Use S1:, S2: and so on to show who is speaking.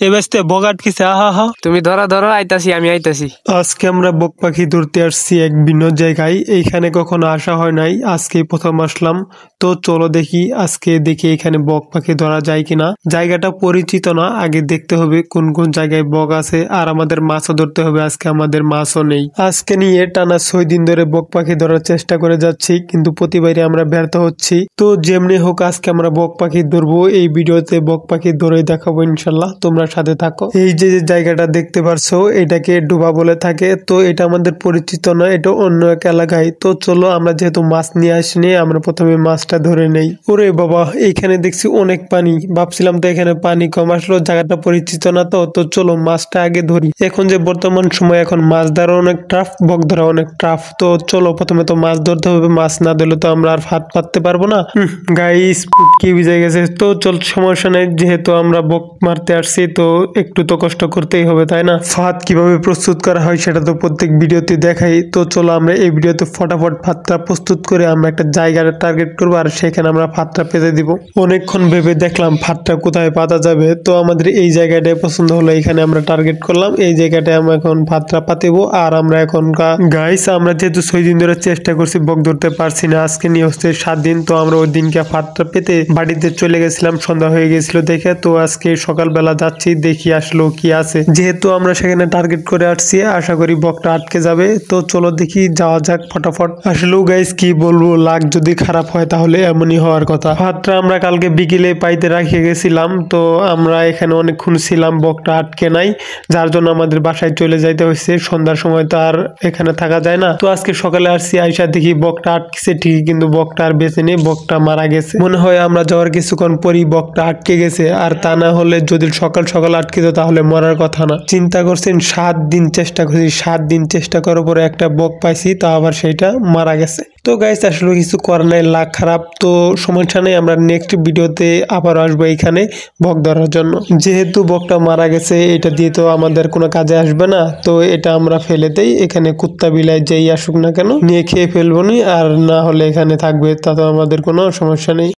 S1: এবারে বগ আটকিছে। আহা
S2: তুমি ধরো ধরো, আইতাছি আমি আইতাছি।
S1: আজকে আমরা বক পাখি ধরতে আসছি এক ভিন্ন জায়গায়। এইখানে কখনো আসা হয় নাই, আজকে প্রথম আসলাম। তো চলো দেখি এখানে বক পাখি ধরা যায় কিনা। জায়গাটা পরিচিত না, আগে দেখতে হবে কোন কোন জায়গায় বক আছে, আর আমাদের মাছও ধরতে হবে। আজকে আমাদের মাছও নেই। আজকে নিয়ে টানা 6 দিন ধরে বক পাখি ধরার চেষ্টা করে যাচ্ছি, কিন্তু প্রতিবারই আমরা ব্যর্থ হচ্ছি। তো যেমনি হোক আজকে আমরা বক পাখি ধরবো। এই ভিডিওতে বক পাখি ধরে দেখাবো ইনশাল্লাহ, তোমরা সাথে থাকো। এই যে জায়গাটা দেখতে পারছো, এটাকে ডোবা বলে থাকে। তো এটা আমাদের পরিচিত না, এটা অন্য এক এলাকায়। তো চলো, আমরা যেহেতু মাছ নিয়ে আসিনি, আমরা প্রথমে মাছটা ধরে নেই। ওরে বাবা, এখানে দেখছি অনেক পানি। ভাবছিলাম তো এখানে পানি কম, আসলো জায়গাটা পরিচিত না। তো চলো মাছটা আগে ধরি। এখন যে বর্তমান সময়, এখন মাছ ধরা অনেক টাফ, বক ধরা অনেক টাফ। তো চলো প্রথমে তো মাছ ধরতে হবে, মাছ না ধরলে তো আমরা আর ফাঁদ পাততে পারবো না। গাইস কি ভিজে গেছে। তো চল, সমস্যা নেই, যেহেতু আমরা বক মারতে আসছি তো একটু তো কষ্ট করতেই হবে, তাই না? ফাঁদ কিভাবে প্রস্তুত করা হয় সেটা তো প্রত্যেক ভিডিওতে দেখাই। তো চলো আমরা এই ভিডিওতে ফটাফট ফাঁদটা প্রস্তুত করে আমরা একটা জায়গায় টার্গেট করবো, আর সেখানে আমরা ফাঁদটা পেতে দিব। অনেকক্ষণ ভেবে দেখলাম ফাঁদটা কোথায় পাতা যাবে। তো আমাদের এই জায়গাটাই পছন্দ হলো, এখানে আমরা টার্গেট করলাম। এই জায়গাটায় আমরা এখন ফাঁদটা পাতিবো। আর আমরা এখন গাইস, আমরা যেহেতু 6 দিন ধরে চেষ্টা করছি, বক ধরতে পারছি না। আজকে নিয়ে হচ্ছে 7 দিন। তো আমরা ওই দিনকে ফাঁদটা পেতে বাড়িতে চলে গেছিলাম, সন্ধ্যা হয়ে গেছিল দেখে। তো আজকে সকালবেলা যাচ্ছি, দেখি আসলো কি আছে। যেহেতু আমরা সেখানে টার্গেট করে আসছি, আশা করি বকটা আটকে যাবে। তো চলো দেখি, যাওয়া যাক ফটাফট। আসলেও গাইস কি বলবো, লাক যদি খারাপ হয় তাহলে এমনই হওয়ার কথা। ফাঁদটা আমরা কালকে বিকেলে পাইতে রাখিয়ে গেছিলাম। তো আমরা এখানে অনেকক্ষণ ছিলাম, বকটা আটকে নাই, যার জন্য আমাদের বাসায় চলে যাইতে হয়েছে। সন্ধ্যার সময় তো আর এখানে থাকা যায় না। তো আজকে সকালে আসছি, আইসা দেখি বকটা আটকেছে ঠিকই, কিন্তু বকটা আর বেঁচে নেই, বকটা মারা গেছে। মনে হয় আমরা যাওয়ার কিছুক্ষণ পরই বকটা আটকে গেছে, আর তা না হলে যদি সকাল সকাল আটকে তো তাহলে মরার কথা না। চিন্তা করছেন, 7 দিন চেষ্টা করছি, 7 দিন চেষ্টা করার পরে একটা বক পাইছি, তা আবার সেইটা মারা গেছে। তো গাইস আসলে কিছু করার নাই, লাক খারাপ। তো সমস্যা নেই, আমরা নেক্সট ভিডিওতে আবার আসবো এখানে বক ধরার জন্য। যেহেতু বকটা মারা গেছে, এটা দিয়ে তো আমাদের কোনো কাজে আসবে না। তো এটা আমরা ফেলে দেই, এখানে কুত্তা বিলাই যেই আসুক না কেন নিয়ে খেয়ে ফেলবো নি, আর না হলে এখানে থাকবে, তাতে আমাদের কোনো সমস্যা নেই।